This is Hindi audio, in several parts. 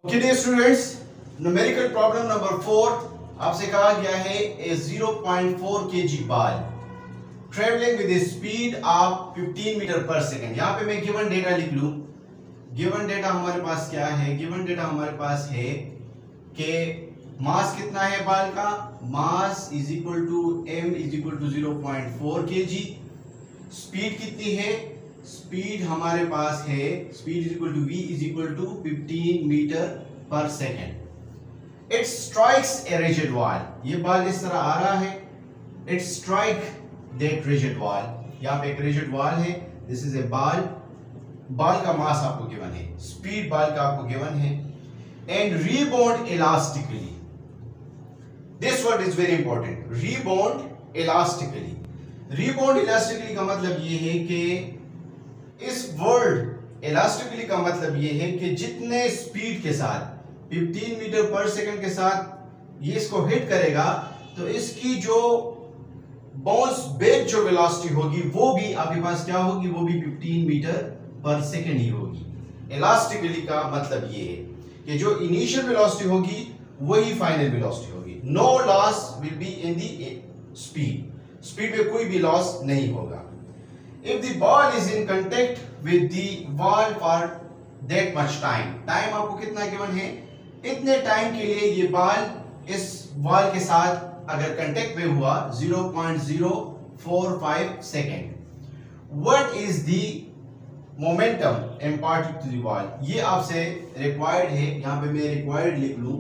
Okay dear students, numerical problem number 4 आपसे कहा गया है a 0.4 kg ball travelling with speed of 15 metre per second. यहाँ पे मैं गिवन डेटा लिख लूं। गिवन डेटा हमारे पास क्या है? गिवन डेटा हमारे पास है कि मास कितना है बाल का? Mass is equal to m is equal to 0.4 kg। Speed कितनी है? स्पीड हमारे पास है, speed is equal to v is equal to 15 metre per second. It strikes a rigid wall. ये बॉल इस तरह आ रहा है। It strike that rigid wall. यहाँ पे एक रिजिड वॉल है। This is a ball. Ball का मास आपको गिवन है, स्पीड बॉल का आपको गिवन है। And rebound elastically. This word is very important. Rebound elastically. Rebound elastically का मतलब ये है कि इस वर्ड इलास्टिकली का मतलब ये है कि जितने स्पीड के साथ 15 मीटर पर सेकंड के साथ ये इसको हिट करेगा तो इसकी जो बाउंस बैक जो वेलोसिटी होगी वो भी आपके पास क्या होगी? वो भी 15 मीटर पर सेकंड ही होगी। इलास्टिकली का मतलब ये है कि जो इनिशियल वेलोसिटी होगी वही फाइनल वेलोसिटी होगी। No loss will be in the speed. Speed में कोई भी लॉस नहीं होगा। If the ball is in contact with the wall for that much time, time आपको कितना गिवन है? इतने टाइम के लिए ये बॉल इस वॉल के साथ अगर कांटेक्ट में हुआ 0.045 second. What is the momentum imparted to the wall? ये आपसे रिक्वायर्ड है। यहाँ पे मैं रिक्वायर्ड लिख लूं।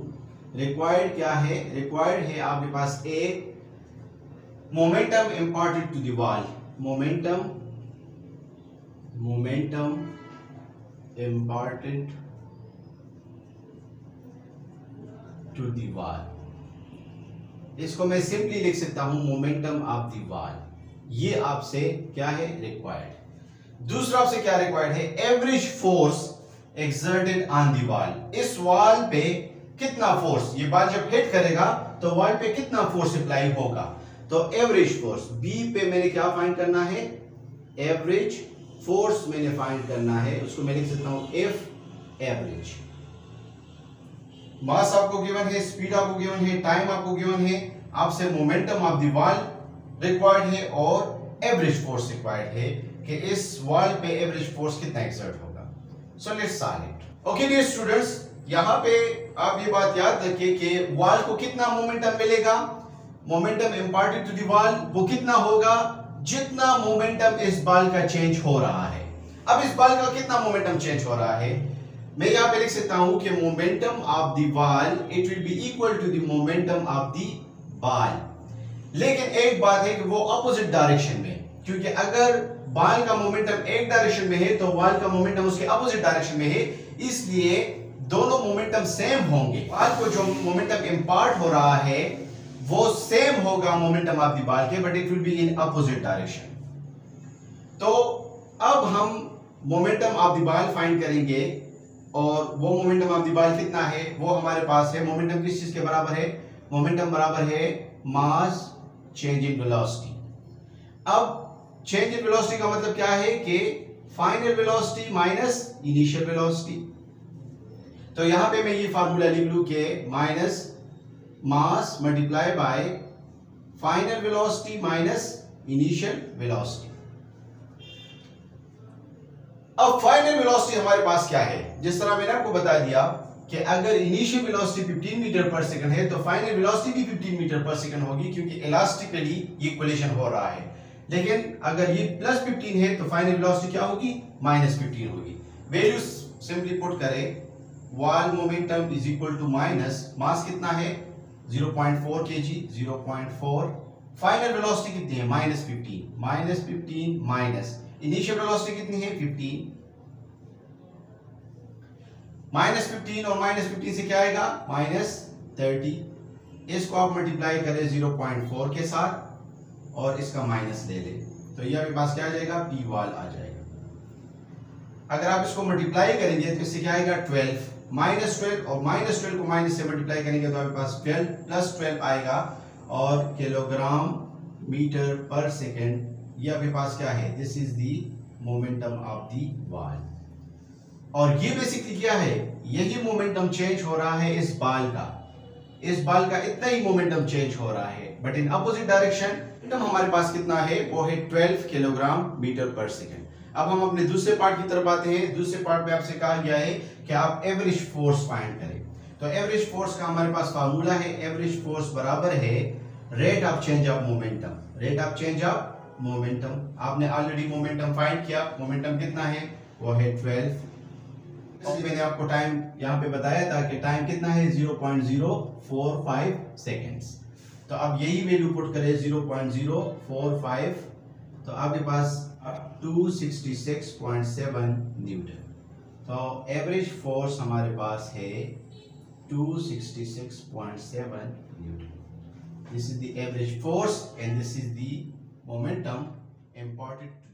रिक्वायर्ड क्या है? रिक्वायर्ड है आपके पास एक momentum imparted to the wall। Momentum imparted to the wall। इसको मैं सिंपली लिख सकता हूं मोमेंटम ऑफ द वॉल। ये आपसे क्या है? रिक्वायर्ड। दूसरा आपसे क्या रिक्वायर्ड है? Average force exerted on the wall. इस वॉल पे कितना फोर्स, ये बॉल जब हिट करेगा तो वॉल पे कितना फोर्स अप्लाई होगा? तो एवरेज फोर्स बी पे मैंने क्या फाइंड करना है? एवरेज फोर्स मैंने फाइंड करना है। उसको मैं लिख सकता हूं एफ एवरेज। मास आपको गिवन है, स्पीड आपको गिवन है, टाइम आपको गिवन है। आपसे momentum of the wall required है और एवरेज फोर्स रिक्वायर्ड है कि इस वॉल पे एवरेज फोर्स कितना एक्सर्ट होगा। So let's solve it. Okay dear students, यहां पे आप ये बात याद रखिए कि वॉल को कितना मोमेंटम मिलेगा? Momentum imparted to the wall वो कितना होगा? जितना मोमेंटम इस बॉल का चेंज हो रहा है। अब इस बॉल का कितना मोमेंटम चेंज हो रहा है? मैं यहां पे लिख सकता हूं कि momentum of the ball it will be equal to the momentum of the ball. लेकिन एक बात है कि वो अपोजिट डायरेक्शन में, क्योंकि अगर बॉल का मोमेंटम एक डायरेक्शन में है तो बॉल का मोमेंटम उसके अपोजिट डायरेक्शन में है, इसलिए दोनों मोमेंटम सेम होंगे। बॉल को जो मोमेंटम इंपार्ट हो रहा है वो सेम होगा मोमेंटम ऑफ द बॉल के, but it will be in opposite direction. तो अब हम momentum of the ball find करेंगे और वो मोमेंटम ऑफ द बॉल कितना है वो हमारे पास है। मोमेंटम किस चीज के बराबर है? मोमेंटम बराबर है मास चेंज इन वेलोसिटी। अब चेंज इन वेलोसिटी का मतलब क्या है कि final velocity minus initial velocity. तो यहां पे मैं ये फार्मूला लिख लूं कि minus mass multiply by final velocity minus initial velocity. अब फाइनल वेलोसिटी हमारे पास क्या है? जिस तरह मैंने आपको बता दिया कि अगर initial velocity 15 metre per second है तो फाइनल वेलोसिटी भी 15 मीटर पर सेकंड होगी, क्योंकि इलास्टिकली ये कोलिजन हो रहा है। लेकिन अगर ये +15 है तो फाइनल वेलोसिटी क्या होगी? -15 होगी। वैल्यूज सिंपली पुट करें। Wall momentum is equal to minus mass कितना है? 0.4 kg, 0.4। फाइनल वेलोसिटी कितनी है? -15 माइनस इनिशियल वेलोसिटी कितनी है? 15। -15 और -15 से क्या आएगा? -30। इसको आप मल्टीप्लाई करें 0.4 के साथ और इसका माइनस ले लें तो ये आपके पास क्या आ जाएगा? पी वॉल आ जाएगा। अगर आप इसको मल्टीप्लाई करेंगे तो इससे क्या आएगा? 12। -12 और -12 को माइनस से मल्टीप्लाई करेंगे तो आपके पास 12 + 12 आएगा और किलोग्राम मीटर पर सेकेंड। ये आपके पास क्या है? This is the momentum of the wall. और ये बेसिकली क्या है, यही मोमेंटम चेंज हो रहा है इस बाल का इतना ही मोमेंटम चेंज हो रहा है, but in opposite direction momentum हमारे पास कितना है, वो है 12 किलोग्राम मीटर पर सेकेंड। अब हम अपने दूसरे पार्ट की तरफ आते हैं। दूसरे पार्ट में आपसे कहा गया है कि आप एवरेज फोर्स फाइंड करें। तो एवरेज फोर्स का हमारे पास फार्मूला है, एवरेज फोर्स बराबर है rate of change of momentum. आपने ऑलरेडी मोमेंटम फाइंड किया, मोमेंटम कितना है, वो है 12। मैंने आपको टाइम यहाँ पे बताया था कि टाइम कितना है, 0.045 सेकेंड्स। तो अब यही वैल्यू पुट करें 0.045, तो आपके पास 266.7 न्यूटन। तो एवरेज फोर्स हमारे पास है 266.7 Newton. This is the average force and this is the momentum imparted to